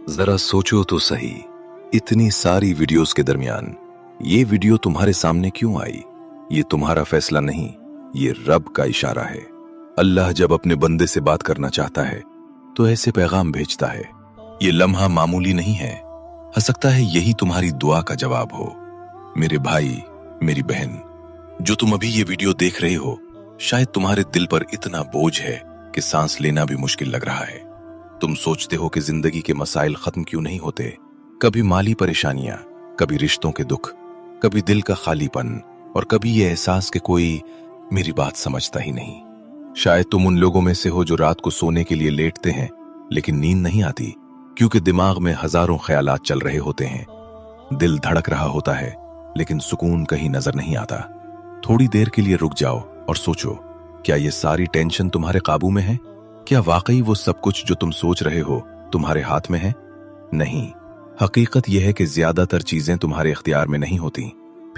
जरा सोचो तो सही, इतनी सारी वीडियोस के दरमियान ये वीडियो तुम्हारे सामने क्यों आई? ये तुम्हारा फैसला नहीं, ये रब का इशारा है। अल्लाह जब अपने बंदे से बात करना चाहता है तो ऐसे पैगाम भेजता है। ये लम्हा मामूली नहीं है। हो सकता है यही तुम्हारी दुआ का जवाब हो। मेरे भाई, मेरी बहन, जो तुम अभी ये वीडियो देख रहे हो, शायद तुम्हारे दिल पर इतना बोझ है कि सांस लेना भी मुश्किल लग रहा है। तुम सोचते हो कि जिंदगी के मसाइल खत्म क्यों नहीं होते। कभी माली परेशानियां, कभी रिश्तों के दुख, कभी दिल का खालीपन, और कभी ये एहसास कि कोई मेरी बात समझता ही नहीं। शायद तुम उन लोगों में से हो जो रात को सोने के लिए लेटते हैं लेकिन नींद नहीं आती, क्योंकि दिमाग में हजारों ख्यालात चल रहे होते हैं। दिल धड़क रहा होता है लेकिन सुकून कहीं नजर नहीं आता। थोड़ी देर के लिए रुक जाओ और सोचो, क्या ये सारी टेंशन तुम्हारे काबू में है? क्या वाकई वो सब कुछ जो तुम सोच रहे हो तुम्हारे हाथ में है? नहीं, हकीकत यह है कि ज्यादातर चीजें तुम्हारे इख्तियार में नहीं होती।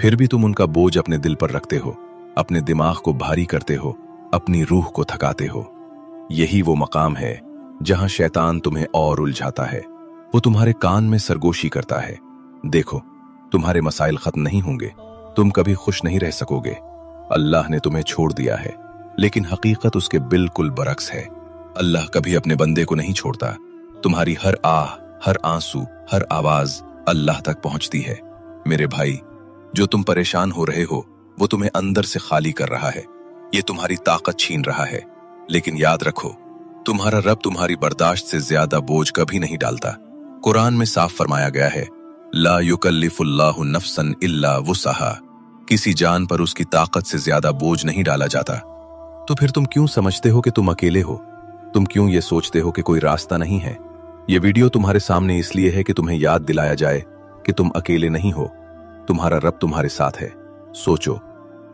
फिर भी तुम उनका बोझ अपने दिल पर रखते हो, अपने दिमाग को भारी करते हो, अपनी रूह को थकाते हो। यही वो मकाम है जहां शैतान तुम्हें और उलझाता है। वो तुम्हारे कान में सरगोशी करता है, देखो तुम्हारे मसाइल खत्म नहीं होंगे, तुम कभी खुश नहीं रह सकोगे, अल्लाह ने तुम्हें छोड़ दिया है। लेकिन हकीकत उसके बिल्कुल बरक्स है। अल्लाह कभी अपने बंदे को नहीं छोड़ता। तुम्हारी हर आह, हर आंसू, हर आवाज अल्लाह तक पहुंचती है। मेरे भाई, जो तुम परेशान हो रहे हो वो तुम्हें अंदर से खाली कर रहा है, ये तुम्हारी ताकत छीन रहा है। लेकिन याद रखो, तुम्हारा रब तुम्हारी बर्दाश्त से ज्यादा बोझ कभी नहीं डालता। कुरान में साफ फरमाया गया है, ला युकल्लिफुल्लाहु नफ्सन इल्ला वुसअहा, किसी जान पर उसकी ताकत से ज्यादा बोझ नहीं डाला जाता। तो फिर तुम क्यों समझते हो कि तुम अकेले हो? तुम क्यों ये सोचते हो कि कोई रास्ता नहीं है? ये वीडियो तुम्हारे सामने इसलिए है कि तुम्हें याद दिलाया जाए कि तुम अकेले नहीं हो, तुम्हारा रब तुम्हारे साथ है। सोचो,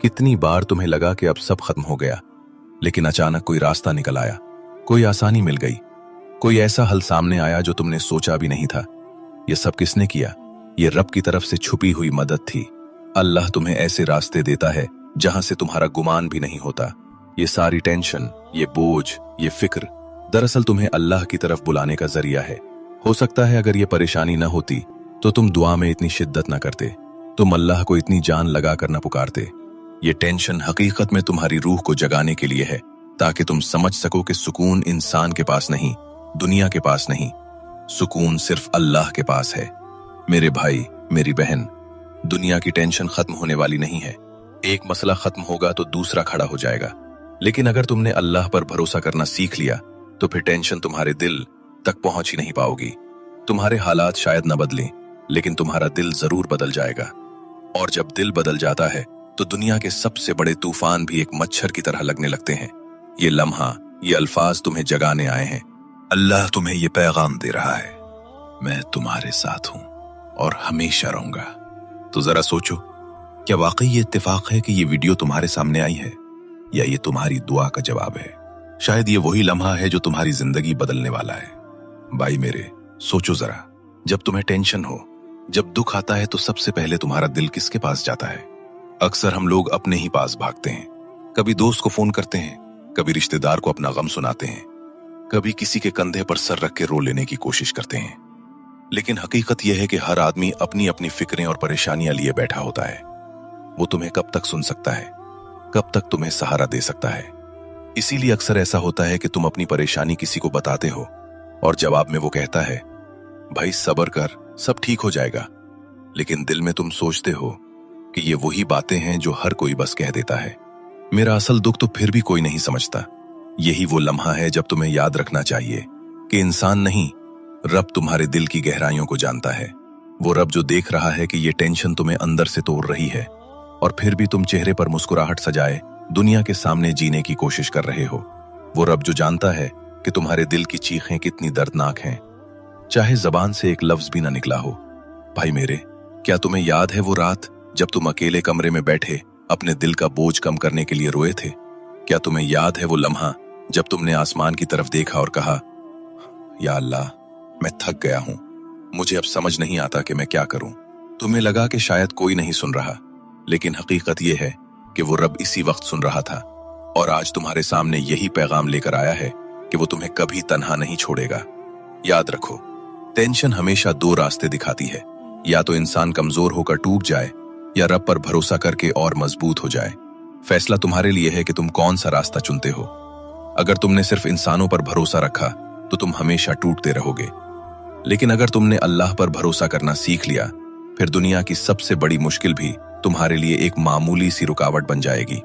कितनी बार तुम्हें लगा कि अब सब खत्म हो गया, लेकिन अचानक कोई रास्ता निकल आया, कोई आसानी मिल गई, कोई ऐसा हल सामने आया जो तुमने सोचा भी नहीं था। ये सब किसने किया? ये रब की तरफ से छुपी हुई मदद थी। अल्लाह तुम्हें ऐसे रास्ते देता है जहां से तुम्हारा गुमान भी नहीं होता। ये सारी टेंशन, ये बोझ, ये फिक्र दरअसल तुम्हें अल्लाह की तरफ बुलाने का जरिया है। हो सकता है अगर ये परेशानी न होती तो तुम दुआ में इतनी शिद्दत न करते, तुम अल्लाह को इतनी जान लगा कर न पुकारते। ये टेंशन हकीकत में तुम्हारी रूह को जगाने के लिए है, ताकि तुम समझ सको कि सुकून इंसान के पास नहीं, दुनिया के पास नहीं, सुकून सिर्फ अल्लाह के पास है। मेरे भाई, मेरी बहन, दुनिया की टेंशन खत्म होने वाली नहीं है। एक मसला खत्म होगा तो दूसरा खड़ा हो जाएगा। लेकिन अगर तुमने अल्लाह पर भरोसा करना सीख लिया तो फिर टेंशन तुम्हारे दिल तक पहुंच ही नहीं पाओगी। तुम्हारे हालात शायद न बदलें, लेकिन तुम्हारा दिल जरूर बदल जाएगा। और जब दिल बदल जाता है तो दुनिया के सबसे बड़े तूफान भी एक मच्छर की तरह लगने लगते हैं। ये लम्हा, ये अल्फाज तुम्हें जगाने आए हैं। अल्लाह तुम्हें ये पैगाम दे रहा है, मैं तुम्हारे साथ हूं और हमेशा रहूंगा। तो जरा सोचो, क्या वाकई ये इत्तेफाक है कि ये वीडियो तुम्हारे सामने आई है, या ये तुम्हारी दुआ का जवाब है? शायद ये वही लम्हा है जो तुम्हारी जिंदगी बदलने वाला है। भाई मेरे, सोचो जरा, जब तुम्हें टेंशन हो, जब दुख आता है तो सबसे पहले तुम्हारा दिल किसके पास जाता है? अक्सर हम लोग अपने ही पास भागते हैं। कभी दोस्त को फोन करते हैं, कभी रिश्तेदार को अपना गम सुनाते हैं, कभी किसी के कंधे पर सर रख के रो लेने की कोशिश करते हैं। लेकिन हकीकत यह है कि हर आदमी अपनी अपनी फिक्रें और परेशानियां लिए बैठा होता है। वो तुम्हें कब तक सुन सकता है? कब तक तुम्हें सहारा दे सकता है? इसीलिए अक्सर ऐसा होता है कि तुम अपनी परेशानी किसी को बताते हो और जवाब में वो कहता है, भाई सब्र कर, सब ठीक हो जाएगा। लेकिन दिल में तुम सोचते हो कि ये वही बातें हैं जो हर कोई बस कह देता है। मेरा असल दुख तो फिर भी कोई नहीं समझता। यही वो लम्हा है जब तुम्हें याद रखना चाहिए कि इंसान नहीं, रब तुम्हारे दिल की गहराइयों को जानता है। वो रब जो देख रहा है कि ये टेंशन तुम्हें अंदर से तोड़ रही है, और फिर भी तुम चेहरे पर मुस्कुराहट सजाए दुनिया के सामने जीने की कोशिश कर रहे हो। वो रब जो जानता है कि तुम्हारे दिल की चीखें कितनी दर्दनाक हैं, चाहे जबान से एक लफ्ज भी ना निकला हो। भाई मेरे, क्या तुम्हें याद है वो रात जब तुम अकेले कमरे में बैठे अपने दिल का बोझ कम करने के लिए रोए थे? क्या तुम्हें याद है वो लम्हा जब तुमने आसमान की तरफ देखा और कहा, या अल्लाह, मैं थक गया हूं, मुझे अब समझ नहीं आता कि मैं क्या करूं? तुम्हें लगा कि शायद कोई नहीं सुन रहा, लेकिन हकीकत यह है कि वो रब इसी वक्त सुन रहा था, और आज तुम्हारे सामने यही पैगाम लेकर आया है कि वो तुम्हें कभी तन्हा नहीं छोड़ेगा। याद रखो, टेंशन हमेशा दो रास्ते दिखाती है, या तो इंसान कमजोर होकर टूट जाए या रब पर भरोसा करके और मजबूत हो जाए। फैसला तुम्हारे लिए है कि तुम कौन सा रास्ता चुनते हो। अगर तुमने सिर्फ इंसानों पर भरोसा रखा तो तुम हमेशा टूटते रहोगे, लेकिन अगर तुमने अल्लाह पर भरोसा करना सीख लिया, फिर दुनिया की सबसे बड़ी मुश्किल भी तुम्हारे लिए एक मामूली सी रुकावट बन जाएगी,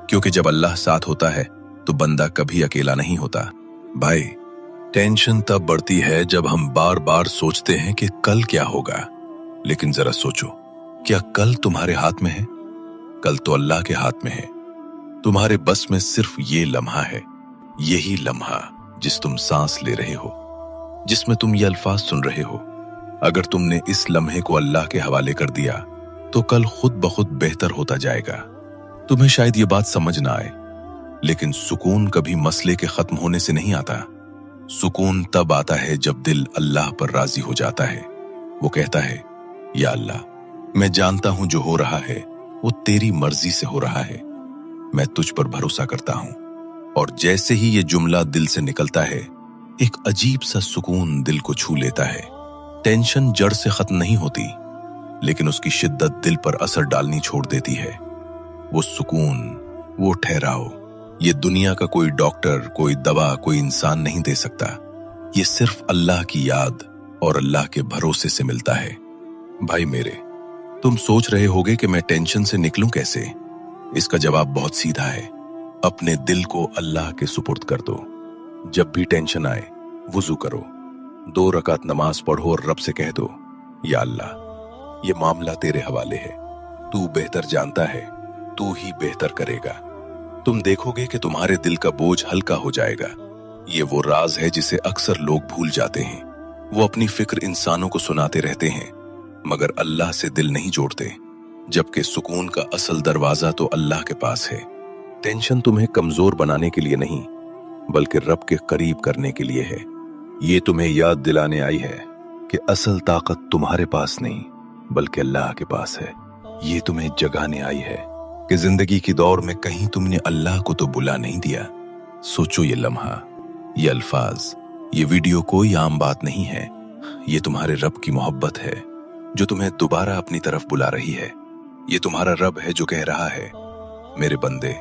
क्योंकि जब अल्लाह साथ होता है तो बंदा कभी अकेला नहीं होता। भाई, टेंशन तब बढ़ती है जब हम बार बार सोचते हैं कि कल क्या होगा, लेकिन जरा सोचो, क्या कल तुम्हारे हाथ में है? कल तो अल्लाह के हाथ में है। तुम्हारे बस में सिर्फ ये लम्हा है, यही लम्हा जिस तुम सांस ले रहे हो, जिसमें तुम ये अल्फाज सुन रहे हो। अगर तुमने इस लम्हे को अल्लाह के हवाले कर दिया तो कल खुद ब खुद बेहतर होता जाएगा। तुम्हें शायद ये बात समझ ना आए, लेकिन सुकून कभी मसले के खत्म होने से नहीं आता। सुकून तब आता है जब दिल अल्लाह पर राजी हो जाता है। वो कहता है, या अल्लाह, मैं जानता हूं जो हो रहा है वो तेरी मर्जी से हो रहा है, मैं तुझ पर भरोसा करता हूं। और जैसे ही ये जुमला दिल से निकलता है, एक अजीब सा सुकून दिल को छू लेता है। टेंशन जड़ से खत्म नहीं होती, लेकिन उसकी शिद्दत दिल पर असर डालनी छोड़ देती है। वो सुकून, वो ठहराव, ये दुनिया का कोई डॉक्टर, कोई दवा, कोई इंसान नहीं दे सकता। ये सिर्फ अल्लाह की याद और अल्लाह के भरोसे से मिलता है। भाई मेरे, तुम सोच रहे होगे कि मैं टेंशन से निकलूं कैसे? इसका जवाब बहुत सीधा है। अपने दिल को अल्लाह के सुपुर्द कर दो। जब भी टेंशन आए, वुजू करो, 2 रकात नमाज पढ़ो और रब से कह दो, या अल्लाह, ये मामला तेरे हवाले है, तू बेहतर जानता है, तू ही बेहतर करेगा। तुम देखोगे कि तुम्हारे दिल का बोझ हल्का हो जाएगा। ये वो राज है जिसे अक्सर लोग भूल जाते हैं। वो अपनी फिक्र इंसानों को सुनाते रहते हैं, मगर अल्लाह से दिल नहीं जोड़ते, जबकि सुकून का असल दरवाजा तो अल्लाह के पास है। टेंशन तुम्हें कमजोर बनाने के लिए नहीं, बल्कि रब के करीब करने के लिए है। ये तुम्हें याद दिलाने आई है कि असल ताकत तुम्हारे पास नहीं, बल्कि अल्लाह के पास है। ये तुम्हें जगाने आई है कि जिंदगी की दौड़ में कहीं तुमने अल्लाह को तो बुला नहीं दिया। सोचो, ये लम्हा, ये अल्फाज, ये वीडियो कोई आम बात नहीं है। ये तुम्हारे रब की मोहब्बत है जो तुम्हें दोबारा अपनी तरफ बुला रही है। ये तुम्हारा रब है जो कह रहा है, मेरे बंदे,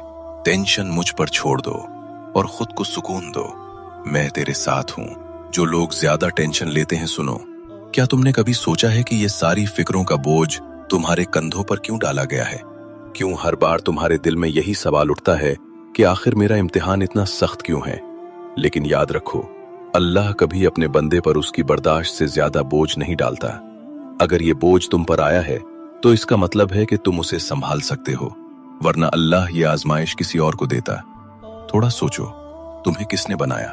टेंशन मुझ पर छोड़ दो और खुद को सुकून दो, मैं तेरे साथ हूं। जो लोग ज्यादा टेंशन लेते हैं, सुनो, क्या तुमने कभी सोचा है कि ये सारी फिक्रों का बोझ तुम्हारे कंधों पर क्यों डाला गया है? क्यों हर बार तुम्हारे दिल में यही सवाल उठता है कि आखिर मेरा इम्तिहान इतना सख्त क्यों है? लेकिन याद रखो, अल्लाह कभी अपने बंदे पर उसकी बर्दाश्त से ज्यादा बोझ नहीं डालता। अगर ये बोझ तुम पर आया है तो इसका मतलब है कि तुम उसे संभाल सकते हो, वरना अल्लाह ये आजमाइश किसी और को देता। थोड़ा सोचो, तुम्हें किसने बनाया?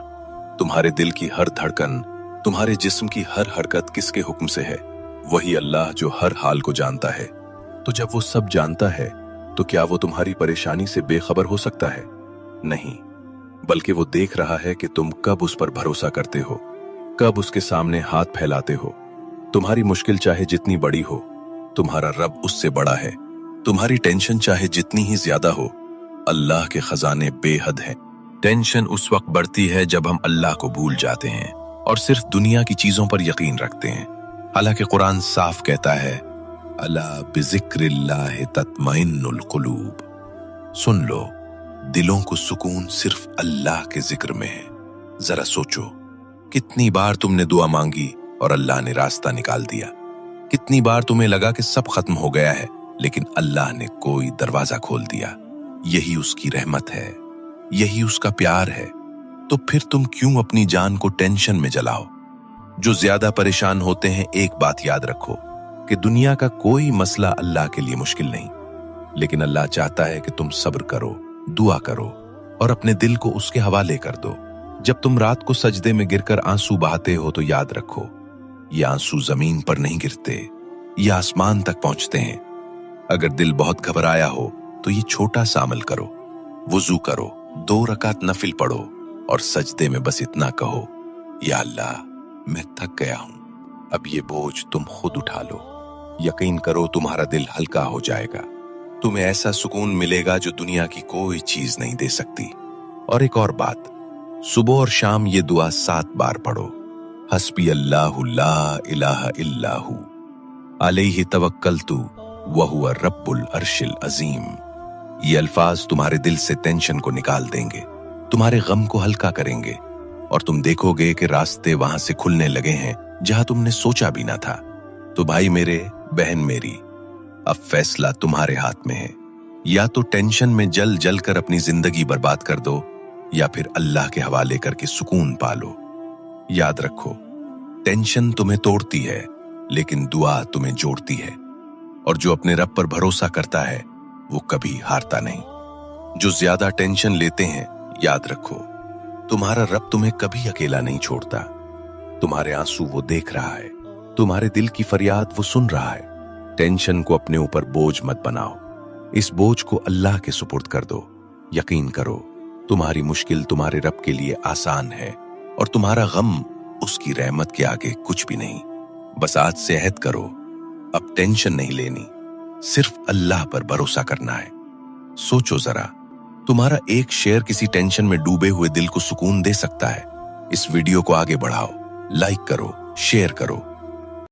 तुम्हारे दिल की हर धड़कन, तुम्हारे जिस्म की हर हरकत किसके हुक्म से है? वही अल्लाह जो हर हाल को जानता है। तो जब वो सब जानता है तो क्या वो तुम्हारी परेशानी से बेखबर हो सकता है? नहीं, बल्कि वो देख रहा है कि तुम कब उस पर भरोसा करते हो, कब उसके सामने हाथ फैलाते हो। तुम्हारी मुश्किल चाहे जितनी बड़ी हो, तुम्हारा रब उससे बड़ा है। तुम्हारी टेंशन चाहे जितनी ही ज्यादा हो, अल्लाह के खजाने बेहद हैं। टेंशन उस वक्त बढ़ती है जब हम अल्लाह को भूल जाते हैं और सिर्फ दुनिया की चीजों पर यकीन रखते हैं। हालांकि कुरान साफ कहता है, अला बिज़िक्रिल्लाहि तत्मइन्नुल कुलूब। सुन लो, दिलों को सुकून सिर्फ अल्लाह के जिक्र में है। जरा सोचो, कितनी बार तुमने दुआ मांगी और अल्लाह ने रास्ता निकाल दिया। कितनी बार तुम्हें लगा कि सब खत्म हो गया है, लेकिन अल्लाह ने कोई दरवाजा खोल दिया। यही उसकी रहमत है, यही उसका प्यार है। तो फिर तुम क्यों अपनी जान को टेंशन में जलाओ? जो ज्यादा परेशान होते हैं, एक बात याद रखो कि दुनिया का कोई मसला अल्लाह के लिए मुश्किल नहीं, लेकिन अल्लाह चाहता है कि तुम सब्र करो, दुआ करो और अपने दिल को उसके हवाले कर दो। जब तुम रात को सजदे में गिरकर आंसू बहाते हो तो याद रखो, ये आंसू जमीन पर नहीं गिरते, ये आसमान तक पहुंचते हैं। अगर दिल बहुत घबराया हो तो ये छोटा सा अमल करो, वुजू करो, 2 रकात नफिल पढ़ो और सजदे में बस इतना कहो, या अल्लाह, मैं थक गया हूं, अब ये बोझ तुम खुद उठा लो। यकीन करो, तुम्हारा दिल हल्का हो जाएगा। तुम्हें ऐसा सुकून मिलेगा जो दुनिया की कोई चीज नहीं दे सकती। और एक और बात, सुबह और शाम ये दुआ 7 बार पढ़ो। हस्बी अल्लाहु ला इलाहा इल्लाहु अलैहि तवक्कलतु वहुवा रब्बुल अर्शिल अजीम। ये अल्फाज तुम्हारे दिल से टेंशन को निकाल देंगे, तुम्हारे गम को हल्का करेंगे और तुम देखोगे कि रास्ते वहां से खुलने लगे हैं जहां तुमने सोचा भी ना था। तो भाई मेरे, बहन मेरी, अब फैसला तुम्हारे हाथ में है। या तो टेंशन में जल जल कर अपनी जिंदगी बर्बाद कर दो, या फिर अल्लाह के हवाले करके सुकून पालो। याद रखो, टेंशन तुम्हें तोड़ती है लेकिन दुआ तुम्हें जोड़ती है, और जो अपने रब पर भरोसा करता है वो कभी हारता नहीं। जो ज्यादा टेंशन लेते हैं, याद रखो, तुम्हारा रब तुम्हें कभी अकेला नहीं छोड़ता। तुम्हारे आंसू वो देख रहा है, तुम्हारे दिल की फरियाद वो सुन रहा है। टेंशन को अपने ऊपर बोझ मत बनाओ, इस बोझ को अल्लाह के सुपुर्द कर दो। यकीन करो, तुम्हारी मुश्किल तुम्हारे रब के लिए आसान है और तुम्हारा गम उसकी रहमत के आगे कुछ भी नहीं। बस आज से अहद करो, अब टेंशन नहीं लेनी, सिर्फ अल्लाह पर भरोसा करना है। सोचो जरा, तुम्हारा एक शेयर किसी टेंशन में डूबे हुए दिल को सुकून दे सकता है। इस वीडियो को आगे बढ़ाओ, लाइक करो, शेयर करो